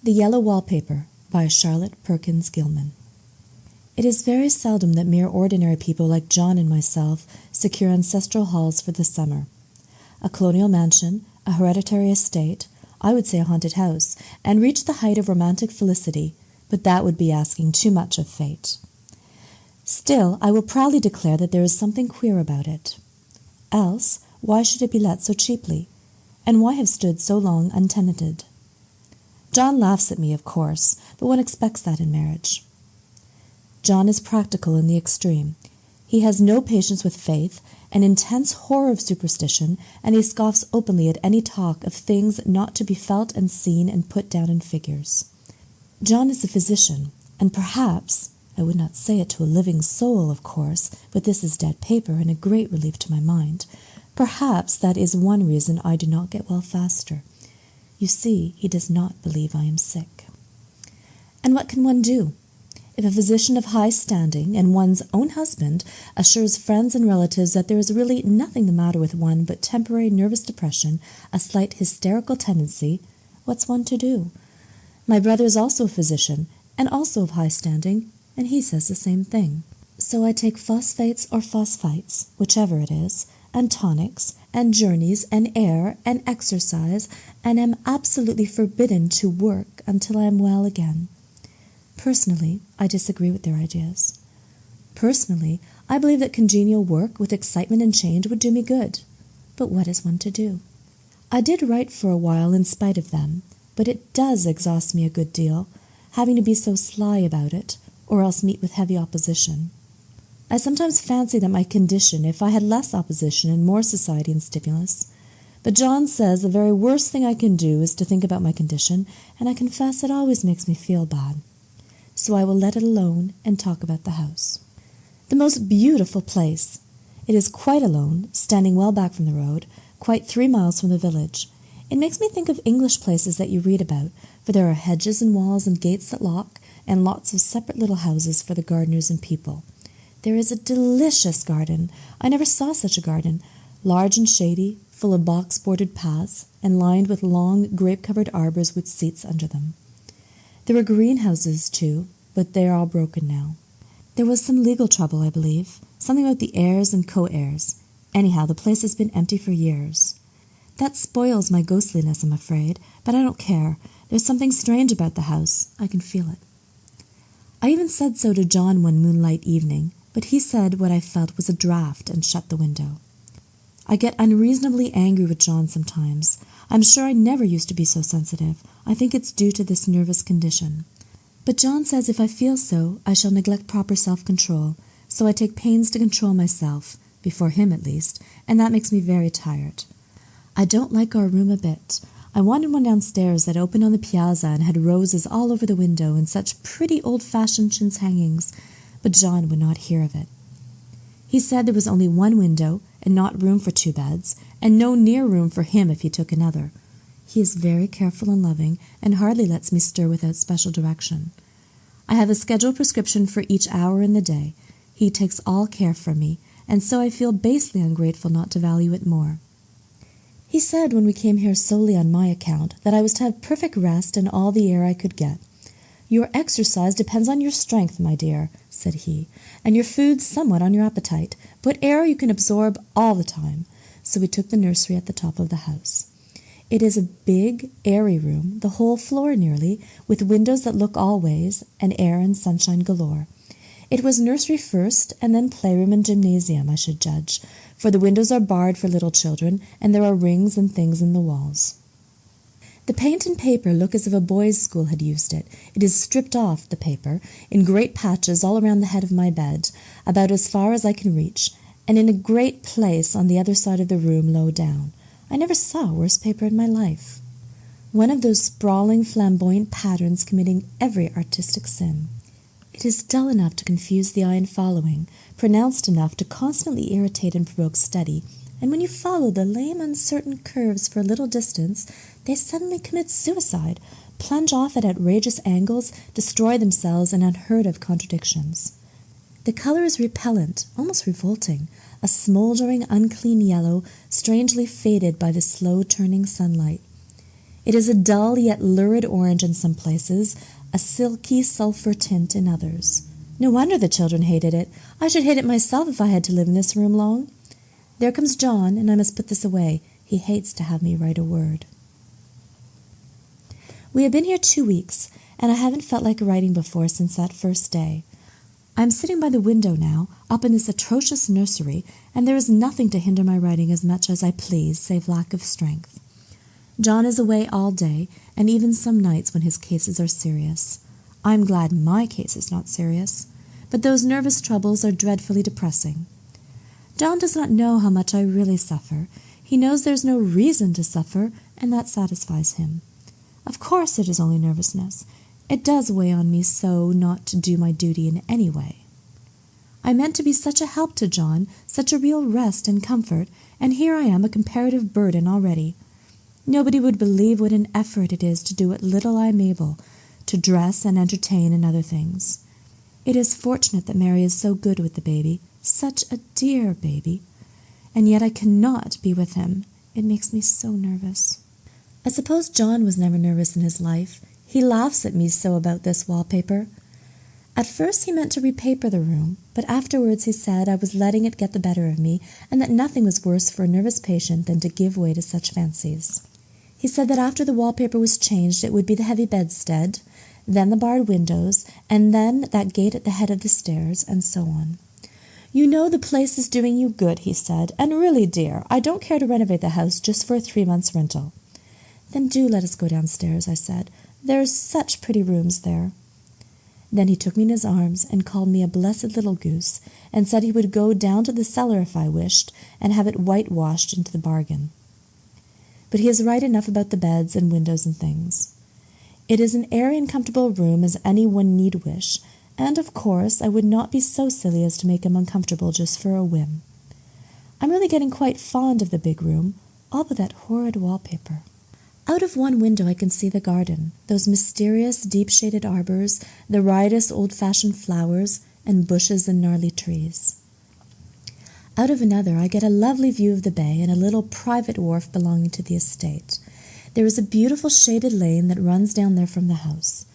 The Yellow Wallpaper by Charlotte Perkins Gilman. It is very seldom that mere ordinary people like John and myself secure ancestral halls for the summer. A colonial mansion, a hereditary estate, I would say a haunted house, and reach the height of romantic felicity, but that would be asking too much of fate. Still, I will proudly declare that there is something queer about it. Else, why should it be let so cheaply? And why have stood so long untenanted? John laughs at me, of course, but one expects that in marriage. John is practical in the extreme. He has no patience with faith, an intense horror of superstition, and he scoffs openly at any talk of things not to be felt and seen and put down in figures. John is a physician, and perhaps, I would not say it to a living soul, of course, but this is dead paper and a great relief to my mind, perhaps that is one reason I do not get well faster. You see, he does not believe I am sick. And what can one do? If a physician of high standing and one's own husband assures friends and relatives that there is really nothing the matter with one but temporary nervous depression, a slight hysterical tendency, what's one to do? My brother is also a physician, and also of high standing, and he says the same thing. So I take phosphates or phosphites, whichever it is, and tonics, and journeys, and air, and exercise, and am absolutely forbidden to work until I am well again. Personally, I disagree with their ideas. Personally, I believe that congenial work with excitement and change would do me good. But what is one to do? I did write for a while in spite of them, but it does exhaust me a good deal, having to be so sly about it, or else meet with heavy opposition. I sometimes fancy that my condition, if I had less opposition and more society and stimulus. But John says the very worst thing I can do is to think about my condition, and I confess it always makes me feel bad. So I will let it alone and talk about the house. The most beautiful place. It is quite alone, standing well back from the road, quite 3 miles from the village. It makes me think of English places that you read about, for there are hedges and walls and gates that lock, and lots of separate little houses for the gardeners and people. There is a delicious garden. I never saw such a garden, large and shady, full of box-bordered paths, and lined with long, grape-covered arbors with seats under them. There were greenhouses, too, but they are all broken now. There was some legal trouble, I believe, something about the heirs and co-heirs. Anyhow, the place has been empty for years. That spoils my ghostliness, I'm afraid, but I don't care. There's something strange about the house. I can feel it. I even said so to John one moonlight evening, but he said what I felt was a draught and shut the window. I get unreasonably angry with John sometimes. I'm sure I never used to be so sensitive. I think it's due to this nervous condition. But John says if I feel so, I shall neglect proper self-control, so I take pains to control myself, before him at least, and that makes me very tired. I don't like our room a bit. I wanted one downstairs that opened on the piazza and had roses all over the window and such pretty old-fashioned chintz hangings, but John would not hear of it. He said there was only one window and not room for 2 beds, and no near room for him if he took another. He is very careful and loving, and hardly lets me stir without special direction. I have a scheduled prescription for each hour in the day. He takes all care for me, and so I feel basely ungrateful not to value it more. He said when we came here solely on my account that I was to have perfect rest and all the air I could get. Your exercise depends on your strength, my dear, said he, and your food somewhat on your appetite, but air you can absorb all the time. So we took the nursery at the top of the house. It is a big, airy room, the whole floor nearly, with windows that look all ways, and air and sunshine galore. It was nursery first, and then playroom and gymnasium, I should judge, for the windows are barred for little children, and there are rings and things in the walls. The paint and paper look as if a boys' school had used it. It is stripped off, the paper, in great patches all around the head of my bed, about as far as I can reach, and in a great place on the other side of the room low down. I never saw worse paper in my life. One of those sprawling, flamboyant patterns committing every artistic sin. It is dull enough to confuse the eye in following, pronounced enough to constantly irritate and provoke study, and when you follow the lame, uncertain curves for a little distance, they suddenly commit suicide, plunge off at outrageous angles, destroy themselves in unheard-of contradictions. The color is repellent, almost revolting, a smoldering, unclean yellow, strangely faded by the slow-turning sunlight. It is a dull yet lurid orange in some places, a silky sulphur tint in others. No wonder the children hated it. I should hate it myself if I had to live in this room long. There comes John, and I must put this away. He hates to have me write a word. We have been here 2 weeks, and I haven't felt like writing before since that first day. I am sitting by the window now, up in this atrocious nursery, and there is nothing to hinder my writing as much as I please, save lack of strength. John is away all day, and even some nights when his cases are serious. I am glad my case is not serious, but those nervous troubles are dreadfully depressing. John does not know how much I really suffer. He knows there's no reason to suffer, and that satisfies him. Of course it is only nervousness. It does weigh on me so not to do my duty in any way. I meant to be such a help to John, such a real rest and comfort, and here I am a comparative burden already. Nobody would believe what an effort it is to do what little I am able, to dress and entertain and other things. It is fortunate that Mary is so good with the baby, such a dear baby, and yet I cannot be with him. It makes me so nervous. I suppose John was never nervous in his life. He laughs at me so about this wallpaper. At first he meant to repaper the room, but afterwards he said I was letting it get the better of me, and that nothing was worse for a nervous patient than to give way to such fancies. He said that after the wallpaper was changed it would be the heavy bedstead, then the barred windows, and then that gate at the head of the stairs, and so on. You know the place is doing you good, he said, and really, dear, I don't care to renovate the house just for a 3 months' rental. Then do let us go downstairs, I said. There's such pretty rooms there. Then he took me in his arms and called me a blessed little goose, and said he would go down to the cellar if I wished, and have it whitewashed into the bargain. But he is right enough about the beds and windows and things. It is an airy and comfortable room as any one need wish, and of course I would not be so silly as to make him uncomfortable just for a whim. I'm really getting quite fond of the big room, all but that horrid wallpaper. Out of one window I can see the garden, those mysterious deep-shaded arbors, the riotous old-fashioned flowers, and bushes and gnarly trees. Out of another I get a lovely view of the bay and a little private wharf belonging to the estate. There is a beautiful shaded lane that runs down there from the house.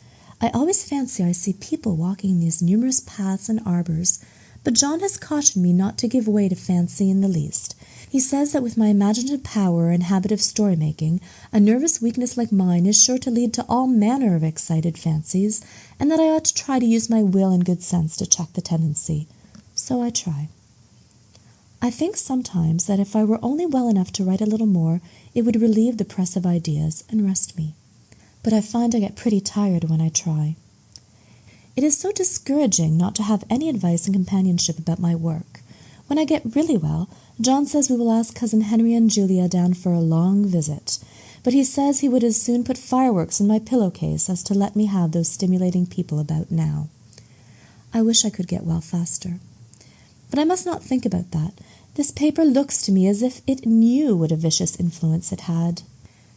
I always fancy I see people walking in these numerous paths and arbors, but John has cautioned me not to give way to fancy in the least. He says that with my imaginative power and habit of story-making, a nervous weakness like mine is sure to lead to all manner of excited fancies, and that I ought to try to use my will and good sense to check the tendency. So I try. I think sometimes that if I were only well enough to write a little more, it would relieve the press of ideas and rest me. But I find I get pretty tired when I try. It is so discouraging not to have any advice and companionship about my work. When I get really well, John says we will ask Cousin Henry and Julia down for a long visit, but he says he would as soon put fireworks in my pillowcase as to let me have those stimulating people about now. I wish I could get well faster. But I must not think about that. This paper looks to me as if it knew what a vicious influence it had.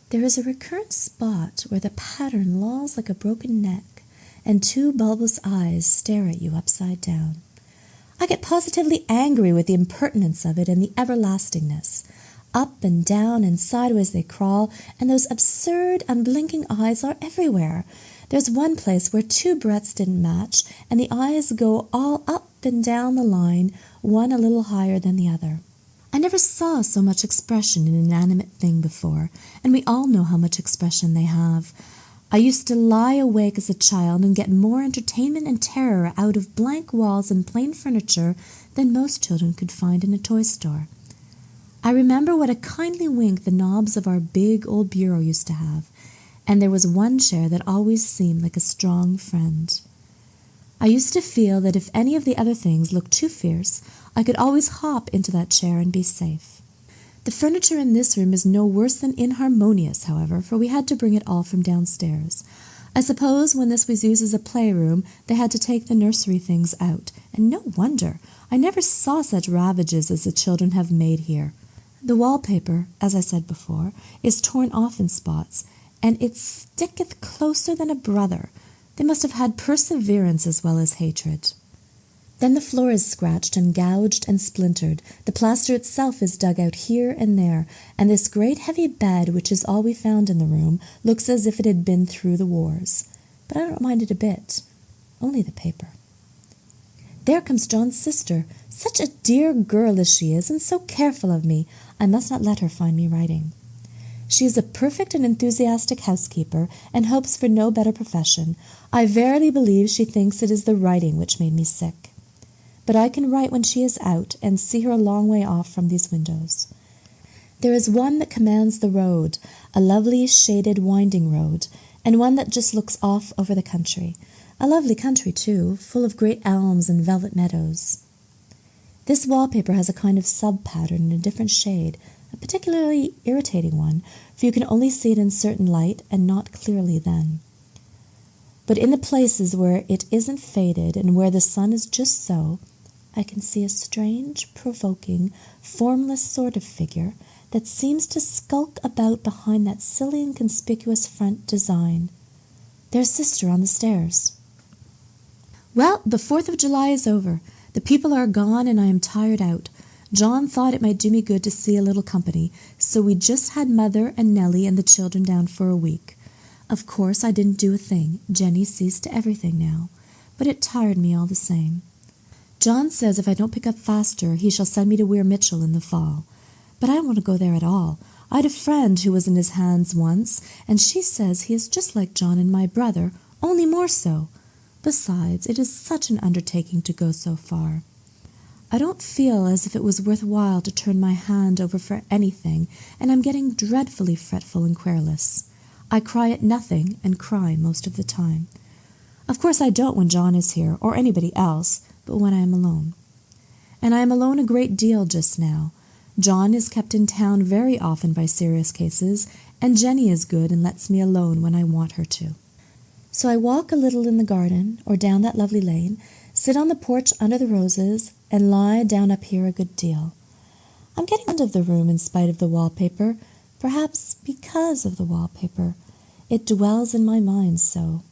There is a recurrent spot where the pattern lolls like a broken neck, and 2 bulbous eyes stare at you upside down. I get positively angry with the impertinence of it and the everlastingness. Up and down and sideways they crawl, and those absurd, unblinking eyes are everywhere. There's one place where 2 breadths didn't match, and the eyes go all up and down the line, one a little higher than the other. I never saw so much expression in an inanimate thing before, and we all know how much expression they have. I used to lie awake as a child and get more entertainment and terror out of blank walls and plain furniture than most children could find in a toy store. I remember what a kindly wink the knobs of our big old bureau used to have, and there was one chair that always seemed like a strong friend. I used to feel that if any of the other things looked too fierce, I could always hop into that chair and be safe. The furniture in this room is no worse than inharmonious, however, for we had to bring it all from downstairs. I suppose when this was used as a playroom, they had to take the nursery things out, and no wonder. I never saw such ravages as the children have made here. The wallpaper, as I said before, is torn off in spots, and it sticketh closer than a brother. They must have had perseverance as well as hatred. Then the floor is scratched and gouged and splintered, the plaster itself is dug out here and there, and this great heavy bed, which is all we found in the room, looks as if it had been through the wars. But I don't mind it a bit, only the paper. There comes John's sister, such a dear girl as she is, and so careful of me. I must not let her find me writing. She is a perfect and enthusiastic housekeeper, and hopes for no better profession. I verily believe she thinks it is the writing which made me sick. But I can write when she is out, and see her a long way off from these windows. There is one that commands the road, a lovely shaded winding road, and one that just looks off over the country. A lovely country, too, full of great elms and velvet meadows. This wallpaper has a kind of sub-pattern in a different shade, a particularly irritating one, for you can only see it in certain light and not clearly then. But in the places where it isn't faded and where the sun is just so, I can see a strange, provoking, formless sort of figure that seems to skulk about behind that silly and conspicuous front design. There's Sister on the stairs. Well, the 4th of July is over. The people are gone and I am tired out. John thought it might do me good to see a little company, so we just had Mother and Nellie and the children down for a week. Of course, I didn't do a thing. Jenny sees to everything now. But it tired me all the same. John says if I don't pick up faster, he shall send me to Weir Mitchell in the fall. But I don't want to go there at all. I had a friend who was in his hands once, and she says he is just like John and my brother, only more so. Besides, it is such an undertaking to go so far. I don't feel as if it was worth while to turn my hand over for anything, and I'm getting dreadfully fretful and querulous. I cry at nothing, and cry most of the time. Of course I don't when John is here, or anybody else, but when I am alone. And I am alone a great deal just now. John is kept in town very often by serious cases, and Jenny is good and lets me alone when I want her to. So I walk a little in the garden, or down that lovely lane, sit on the porch under the roses, and lie down up here a good deal. I'm getting fond of the room in spite of the wallpaper, perhaps because of the wallpaper. It dwells in my mind so.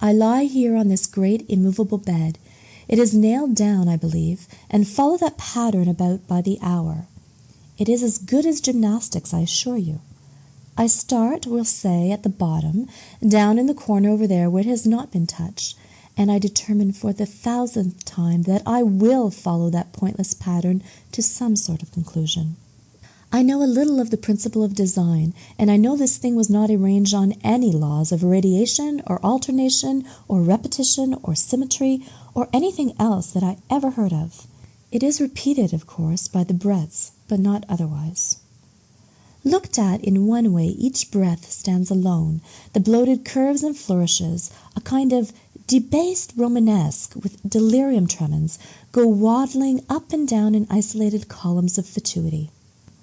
I lie here on this great immovable bed. It is nailed down, I believe, and follow that pattern about by the hour. It is as good as gymnastics, I assure you. I start, we'll say, at the bottom, down in the corner over there where it has not been touched, and I determine for the 1000th time that I will follow that pointless pattern to some sort of conclusion. I know a little of the principle of design, and I know this thing was not arranged on any laws of radiation or alternation or repetition or symmetry or anything else that I ever heard of. It is repeated, of course, by the breaths, but not otherwise. Looked at in one way, each breath stands alone, the bloated curves and flourishes, a kind of debased Romanesque with delirium tremens, go waddling up and down in isolated columns of fatuity.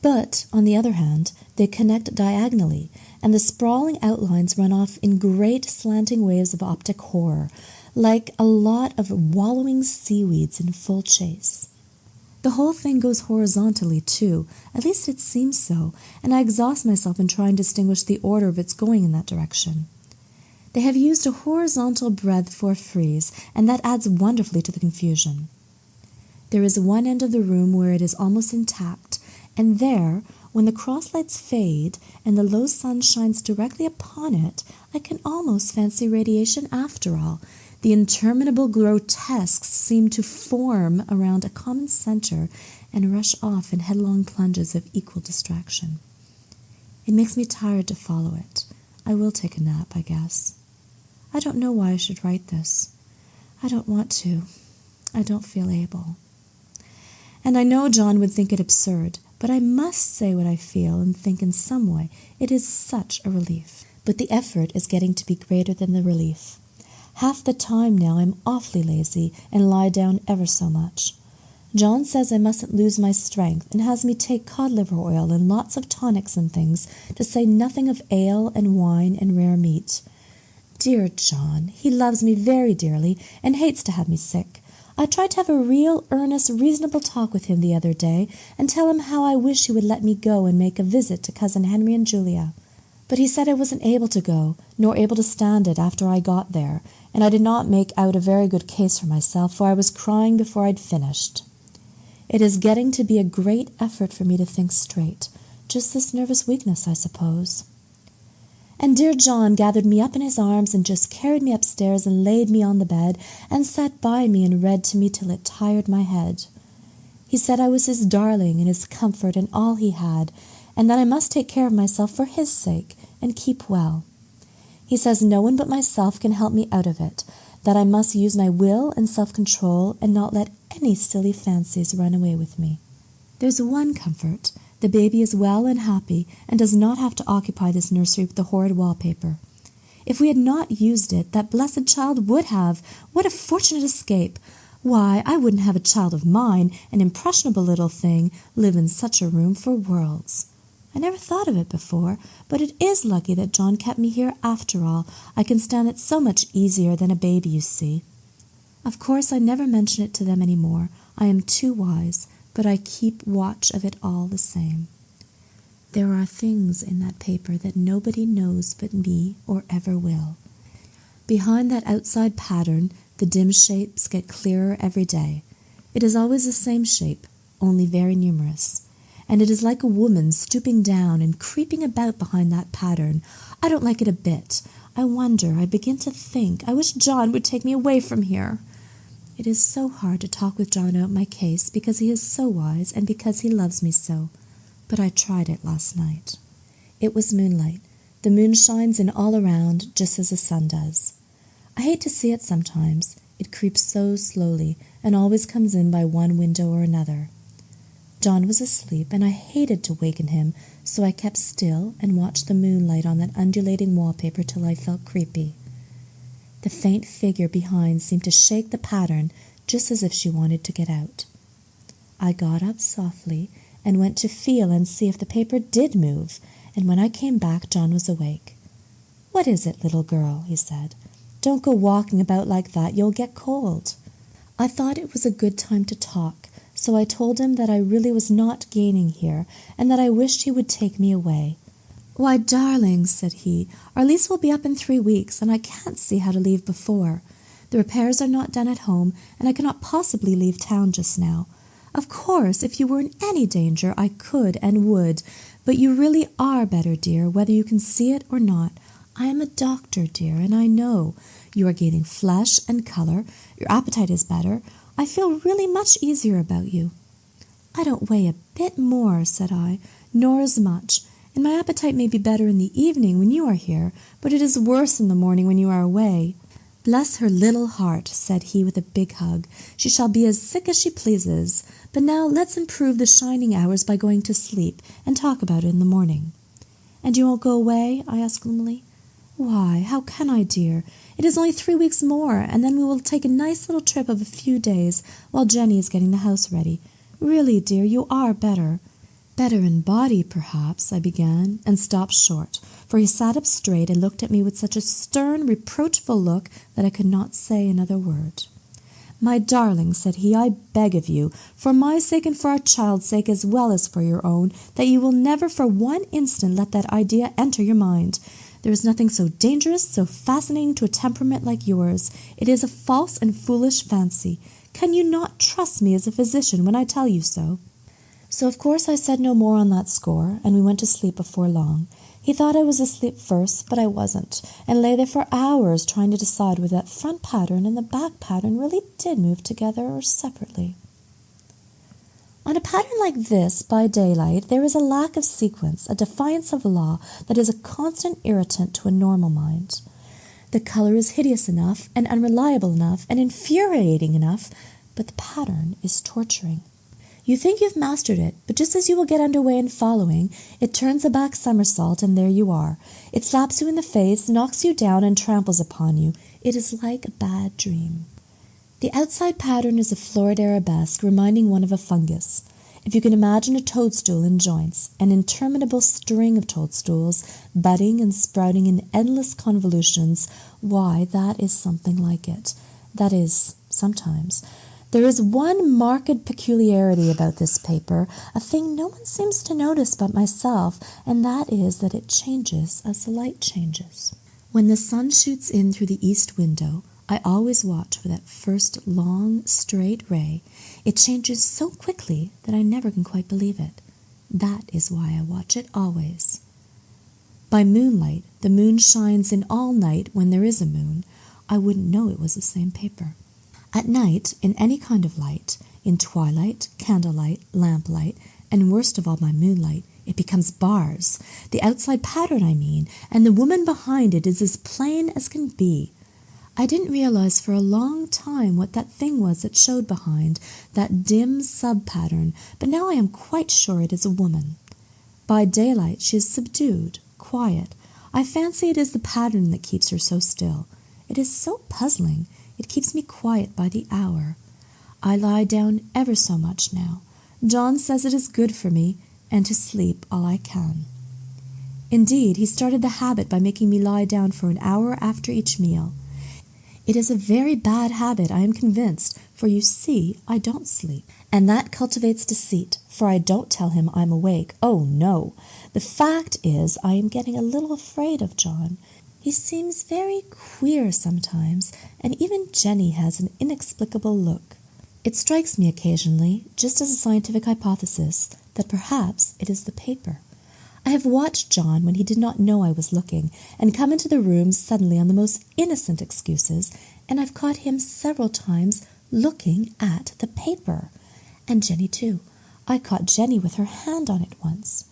But, on the other hand, they connect diagonally, and the sprawling outlines run off in great slanting waves of optic horror, like a lot of wallowing seaweeds in full chase. The whole thing goes horizontally, too, at least it seems so, and I exhaust myself in trying to distinguish the order of its going in that direction. They have used a horizontal breadth for a frieze, and that adds wonderfully to the confusion. There is one end of the room where it is almost intact, and there, when the cross-lights fade and the low sun shines directly upon it, I can almost fancy radiation after all. The interminable grotesques seem to form around a common center and rush off in headlong plunges of equal distraction. It makes me tired to follow it. I will take a nap, I guess. I don't know why I should write this. I don't want to. I don't feel able. And I know John would think it absurd, but I must say what I feel and think in some way. It is such a relief. But the effort is getting to be greater than the relief. Half the time now I'm awfully lazy and lie down ever so much. John says I mustn't lose my strength and has me take cod liver oil and lots of tonics and things, to say nothing of ale and wine and rare meat. Dear John, he loves me very dearly and hates to have me sick. I tried to have a real, earnest, reasonable talk with him the other day and tell him how I wish he would let me go and make a visit to Cousin Henry and Julia. But he said I wasn't able to go, nor able to stand it after I got there, and I did not make out a very good case for myself, for I was crying before I'd finished. It is getting to be a great effort for me to think straight. Just this nervous weakness, I suppose. And dear John gathered me up in his arms and just carried me upstairs and laid me on the bed and sat by me and read to me till it tired my head. He said I was his darling and his comfort and all he had, and that I must take care of myself for his sake and keep well. He says no one but myself can help me out of it, that I must use my will and self-control and not let any silly fancies run away with me. There's one comfort. The baby is well and happy and does not have to occupy this nursery with the horrid wallpaper. If we had not used it, that blessed child would have. What a fortunate escape! Why, I wouldn't have a child of mine, an impressionable little thing, live in such a room for worlds. I never thought of it before, but it is lucky that John kept me here after all. I can stand it so much easier than a baby, you see. Of course, I never mention it to them any more. I am too wise, but I keep watch of it all the same. There are things in that paper that nobody knows but me or ever will. Behind that outside pattern, the dim shapes get clearer every day. It is always the same shape, only very numerous. And it is like a woman stooping down and creeping about behind that pattern. I don't like it a bit. I wonder, I begin to think, I wish John would take me away from here. It is so hard to talk with John about my case because he is so wise and because he loves me so. But I tried it last night. It was moonlight. The moon shines in all around just as the sun does. I hate to see it sometimes. It creeps so slowly and always comes in by one window or another. John was asleep, and I hated to waken him, so I kept still and watched the moonlight on that undulating wallpaper till I felt creepy. The faint figure behind seemed to shake the pattern just as if she wanted to get out. I got up softly and went to feel and see if the paper did move, and when I came back John was awake. "What is it, little girl?" he said. "Don't go walking about like that, you'll get cold." I thought it was a good time to talk, so I told him that I really was not gaining here, and that I wished he would take me away. "Why, darling," said he, "our lease will be up in 3 weeks, and I can't see how to leave before. The repairs are not done at home, and I cannot possibly leave town just now. Of course, if you were in any danger, I could and would, but you really are better, dear, whether you can see it or not. I am a doctor, dear, and I know. You are gaining flesh and color. Your appetite is better. I feel really much easier about you." "I don't weigh a bit more," said I, "nor as much, and my appetite may be better in the evening when you are here, but it is worse in the morning when you are away." "Bless her little heart," said he with a big hug. "She shall be as sick as she pleases. But now let's improve the shining hours by going to sleep and talk about it in the morning." "And you won't go away?" I asked gloomily. "Why, how can I, dear? It is only 3 weeks more, and then we will take a nice little trip of a few days while Jenny is getting the house ready. Really, dear, you are better." "Better in body, perhaps," I began, and stopped short, for he sat up straight and looked at me with such a stern, reproachful look that I could not say another word. "My darling," said he, "I beg of you, for my sake and for our child's sake as well as for your own, that you will never for one instant let that idea enter your mind. There is nothing so dangerous, so fascinating to a temperament like yours. It is a false and foolish fancy. Can you not trust me as a physician when I tell you so?" So of course I said no more on that score, and we went to sleep before long. He thought I was asleep first, but I wasn't, and lay there for hours trying to decide whether that front pattern and the back pattern really did move together or separately. On a pattern like this, by daylight, there is a lack of sequence, a defiance of law that is a constant irritant to a normal mind. The color is hideous enough and unreliable enough and infuriating enough, but the pattern is torturing. You think you've mastered it, but just as you will get under way in following, it turns a back somersault and there you are. It slaps you in the face, knocks you down, and tramples upon you. It is like a bad dream. The outside pattern is a florid arabesque reminding one of a fungus. If you can imagine a toadstool in joints, an interminable string of toadstools, budding and sprouting in endless convolutions, why, that is something like it. That is, sometimes. There is one marked peculiarity about this paper, a thing no one seems to notice but myself, and that is that it changes as the light changes. When the sun shoots in through the east window, I always watch for that first long, straight ray. It changes so quickly that I never can quite believe it. That is why I watch it always. By moonlight, the moon shines in all night when there is a moon. I wouldn't know it was the same paper. At night, in any kind of light, in twilight, candlelight, lamplight, and worst of all by moonlight, it becomes bars. The outside pattern, I mean, and the woman behind it is as plain as can be. I didn't realize for a long time what that thing was that showed behind, that dim sub-pattern, but now I am quite sure it is a woman. By daylight she is subdued, quiet. I fancy it is the pattern that keeps her so still. It is so puzzling. It keeps me quiet by the hour. I lie down ever so much now. John says it is good for me, and to sleep all I can. Indeed, he started the habit by making me lie down for an hour after each meal. It is a very bad habit, I am convinced, for you see, I don't sleep. And that cultivates deceit, for I don't tell him I'm awake. Oh, no. The fact is, I am getting a little afraid of John. He seems very queer sometimes, and even Jenny has an inexplicable look. It strikes me occasionally, just as a scientific hypothesis, that perhaps it is the paper. I have watched John when he did not know I was looking, and come into the room suddenly on the most innocent excuses, and I've caught him several times looking at the paper. And Jenny too. I caught Jenny with her hand on it once.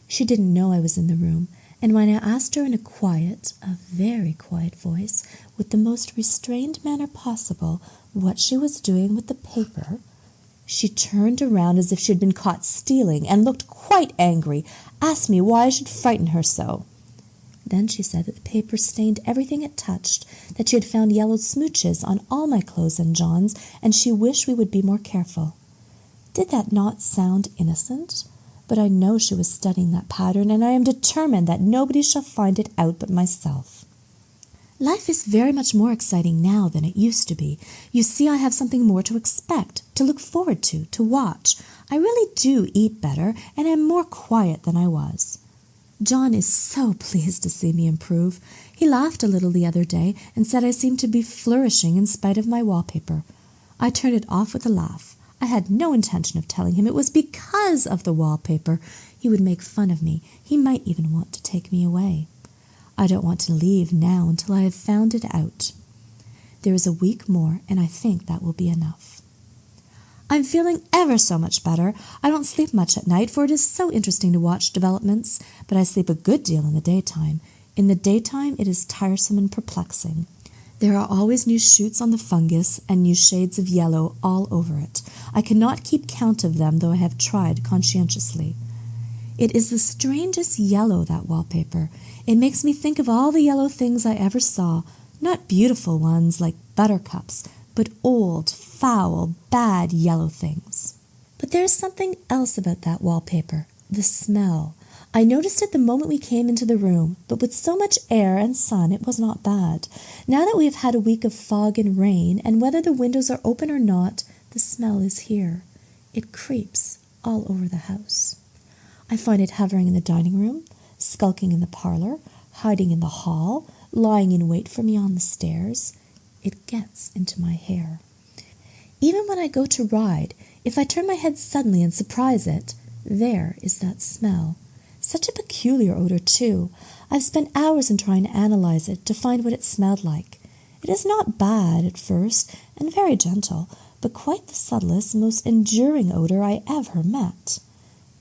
She didn't know I was in the room, and when I asked her in a very quiet voice, with the most restrained manner possible, what she was doing with the paper, she turned around as if she had been caught stealing, and looked quite angry, asked me why I should frighten her so. Then she said that the paper stained everything it touched, that she had found yellow smooches on all my clothes and John's, and she wished we would be more careful. Did that not sound innocent? But I know she was studying that pattern, and I am determined that nobody shall find it out but myself. Life is very much more exciting now than it used to be. You see, I have something more to expect, to look forward to watch. I really do eat better, and am more quiet than I was. John is so pleased to see me improve. He laughed a little the other day, and said I seemed to be flourishing in spite of my wallpaper. I turned it off with a laugh. I had no intention of telling him it was because of the wallpaper. He would make fun of me. He might even want to take me away. I don't want to leave now until I have found it out. There is a week more, and I think that will be enough. I'm feeling ever so much better. I don't sleep much at night, for it is so interesting to watch developments, but I sleep a good deal in the daytime. In the daytime it is tiresome and perplexing. There are always new shoots on the fungus and new shades of yellow all over it. I cannot keep count of them, though I have tried conscientiously. It is the strangest yellow, that wallpaper. It makes me think of all the yellow things I ever saw, not beautiful ones like buttercups, but old, foul, bad yellow things. But there is something else about that wallpaper, the smell. I noticed it the moment we came into the room, but with so much air and sun it was not bad. Now that we have had a week of fog and rain, and whether the windows are open or not, the smell is here. It creeps all over the house. I find it hovering in the dining room, skulking in the parlor, hiding in the hall, lying in wait for me on the stairs. It gets into my hair. Even when I go to ride, if I turn my head suddenly and surprise it, there is that smell. Such a peculiar odor, too. I've spent hours in trying to analyze it, to find what it smelled like. It is not bad at first, and very gentle, but quite the subtlest, most enduring odor I ever met.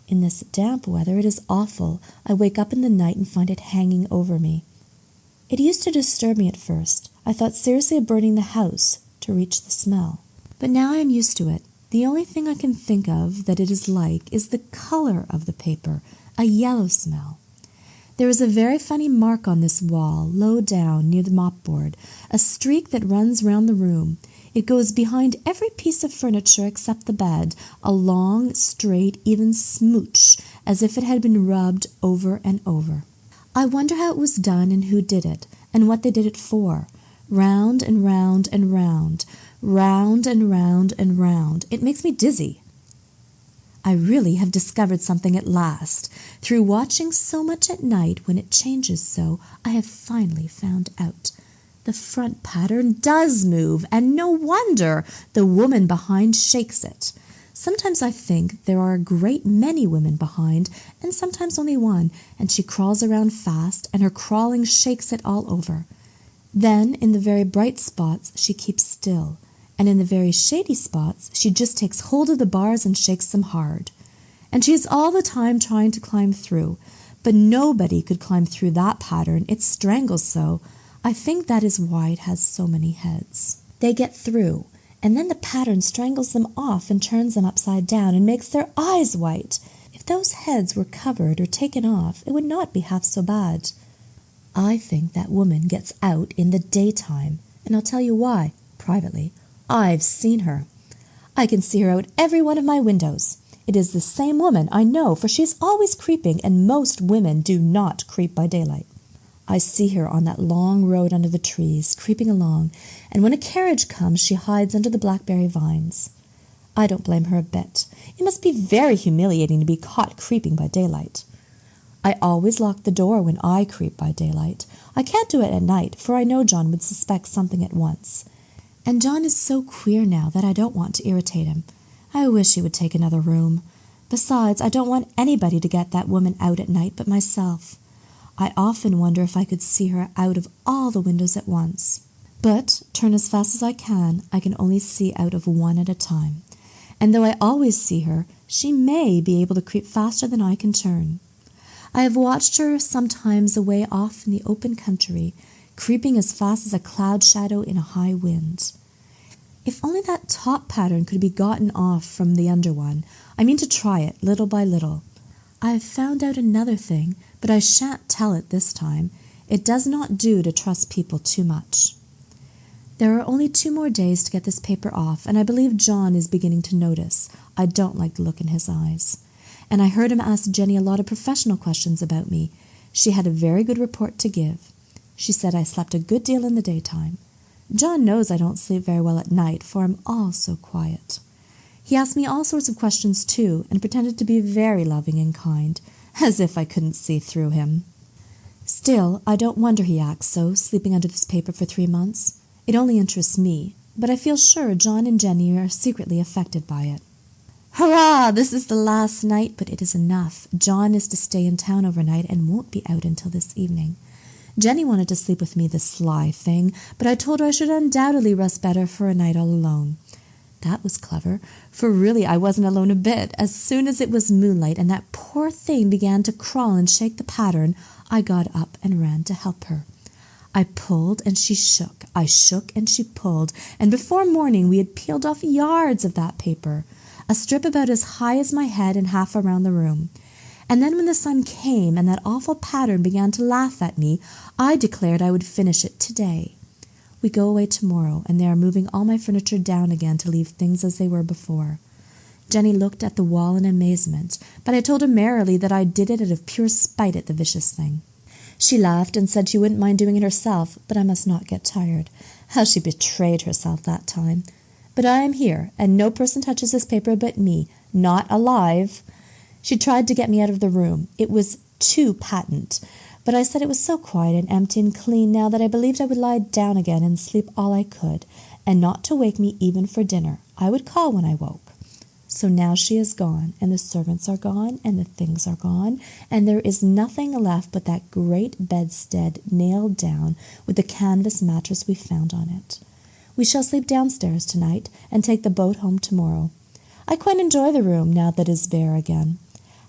In this damp weather it is awful. I wake up in the night and find it hanging over me. It used to disturb me at first. I thought seriously of burning the house to reach the smell. But now I am used to it. The only thing I can think of that it is like is the color of the paper, a yellow smell. There is a very funny mark on this wall, low down near the mopboard, a streak that runs round the room. It goes behind every piece of furniture except the bed, a long, straight, even smooch, as if it had been rubbed over and over. I wonder how it was done and who did it, and what they did it for. Round and round and round. round and round and round. It makes me dizzy. I really have discovered something at last. Through watching so much at night when it changes so, I have finally found out. The front pattern does move, and no wonder the woman behind shakes it. Sometimes I think there are a great many women behind, and sometimes only one, and she crawls around fast, and her crawling shakes it all over. Then, in the very bright spots, she keeps still, and in the very shady spots, she just takes hold of the bars and shakes them hard. And she is all the time trying to climb through, but nobody could climb through that pattern. It strangles so. I think that is why it has so many heads. They get through, and then the pattern strangles them off and turns them upside down and makes their eyes white. If those heads were covered or taken off, it would not be half so bad. I think that woman gets out in the daytime, and I'll tell you why, privately. I've seen her. I can see her out every one of my windows. It is the same woman, I know, for she is always creeping, and most women do not creep by daylight. I see her on that long road under the trees, creeping along, and when a carriage comes, she hides under the blackberry vines. I don't blame her a bit. It must be very humiliating to be caught creeping by daylight. I always lock the door when I creep by daylight. I can't do it at night, for I know John would suspect something at once. And John is so queer now that I don't want to irritate him. I wish he would take another room. Besides, I don't want anybody to get that woman out at night but myself. I often wonder if I could see her out of all the windows at once. But, turn as fast as I can only see out of one at a time. And though I always see her, she may be able to creep faster than I can turn. I have watched her sometimes away off in the open country, creeping as fast as a cloud shadow in a high wind. If only that top pattern could be gotten off from the under one. I mean to try it, little by little. I have found out another thing, but I shan't tell it this time. It does not do to trust people too much. There are only 2 more days to get this paper off, and I believe John is beginning to notice. I don't like the look in his eyes. And I heard him ask Jenny a lot of professional questions about me. She had a very good report to give. She said I slept a good deal in the daytime. John knows I don't sleep very well at night, for I'm all so quiet. He asked me all sorts of questions too, and pretended to be very loving and kind, as if I couldn't see through him. Still, I don't wonder he acts so, sleeping under this paper for 3 months. It only interests me, but I feel sure John and Jenny are secretly affected by it. Hurrah! This is the last night, but it is enough. John is to stay in town overnight and won't be out until this evening. Jenny wanted to sleep with me, the sly thing, but I told her I should undoubtedly rest better for a night all alone. That was clever, for really I wasn't alone a bit. As soon as it was moonlight and that poor thing began to crawl and shake the pattern, I got up and ran to help her. I pulled and she shook, I shook and she pulled, and before morning we had peeled off yards of that paper, a strip about as high as my head and half around the room. And then when the sun came and that awful pattern began to laugh at me, I declared I would finish it today. We go away tomorrow, and they are moving all my furniture down again to leave things as they were before. Jenny looked at the wall in amazement, but I told her merrily that I did it out of pure spite at the vicious thing. She laughed and said she wouldn't mind doing it herself, but I must not get tired. How she betrayed herself that time. But I am here, and no person touches this paper but me, not alive. She tried to get me out of the room. It was too patent. But I said it was so quiet and empty and clean now that I believed I would lie down again and sleep all I could, and not to wake me even for dinner. I would call when I woke. So now she is gone, and the servants are gone, and the things are gone, and there is nothing left but that great bedstead nailed down with the canvas mattress we found on it. We shall sleep downstairs tonight and take the boat home tomorrow. I quite enjoy the room now that it is bare again.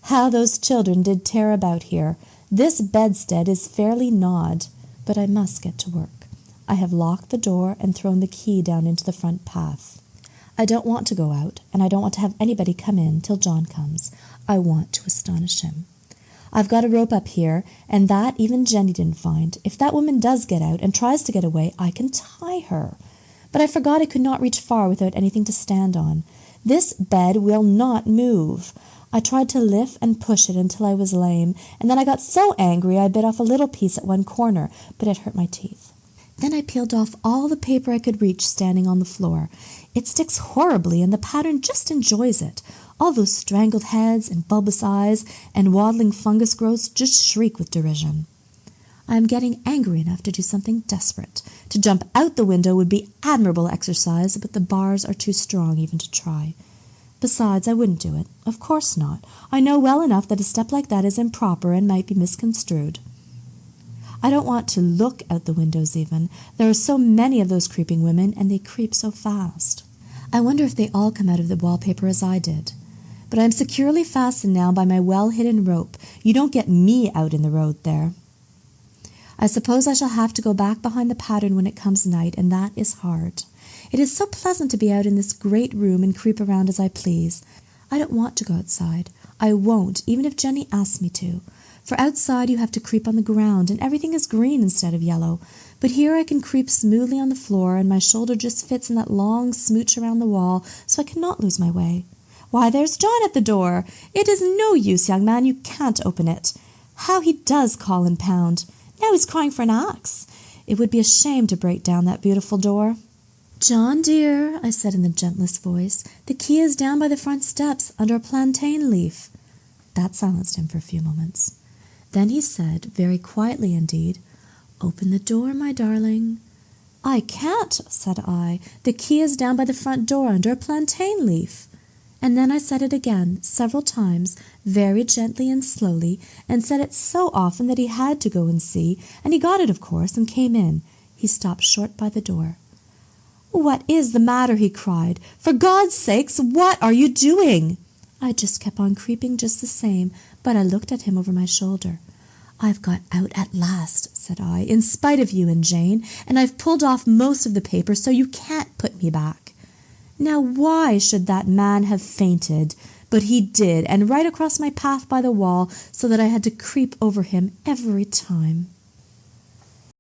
How those children did tear about here! This bedstead is fairly gnawed, but I must get to work. I have locked the door and thrown the key down into the front path. I don't want to go out, and I don't want to have anybody come in till John comes. I want to astonish him. I've got a rope up here, and that even Jenny didn't find. If that woman does get out and tries to get away, I can tie her. But I forgot I could not reach far without anything to stand on. This bed will not move. I tried to lift and push it until I was lame, and then I got so angry I bit off a little piece at one corner, but it hurt my teeth. Then I peeled off all the paper I could reach standing on the floor. It sticks horribly, and the pattern just enjoys it. All those strangled heads and bulbous eyes and waddling fungus growths just shriek with derision. I am getting angry enough to do something desperate. To jump out the window would be admirable exercise, but the bars are too strong even to try. Besides, I wouldn't do it. Of course not. I know well enough that a step like that is improper and might be misconstrued. I don't want to look out the windows even. There are so many of those creeping women, and they creep so fast. I wonder if they all come out of the wallpaper as I did. But I am securely fastened now by my well-hidden rope. You don't get me out in the road there. I suppose I shall have to go back behind the pattern when it comes night, and that is hard. It is so pleasant to be out in this great room and creep around as I please. I don't want to go outside. I won't, even if Jenny asks me to. For outside you have to creep on the ground, and everything is green instead of yellow. But here I can creep smoothly on the floor, and my shoulder just fits in that long smooch around the wall, so I cannot lose my way. Why, there's John at the door. It is no use, young man, you can't open it. How he does call and pound. Now he's crying for an axe. It would be a shame to break down that beautiful door. "John, dear," I said in the gentlest voice, "the key is down by the front steps, under a plantain leaf." That silenced him for a few moments. Then he said, very quietly indeed, "Open the door, my darling." "I can't," said I. "The key is down by the front door, under a plantain leaf." And then I said it again, several times, very gently and slowly, and said it so often that he had to go and see, and he got it, of course, and came in. He stopped short by the door. "What is the matter?" he cried. "For God's sakes, what are you doing?" I just kept on creeping just the same, but I looked at him over my shoulder. "I've got out at last," said I, "in spite of you and Jane, and I've pulled off most of the paper, so you can't put me back. Now why should that man have fainted? But he did, and right across my path by the wall, so that I had to creep over him every time."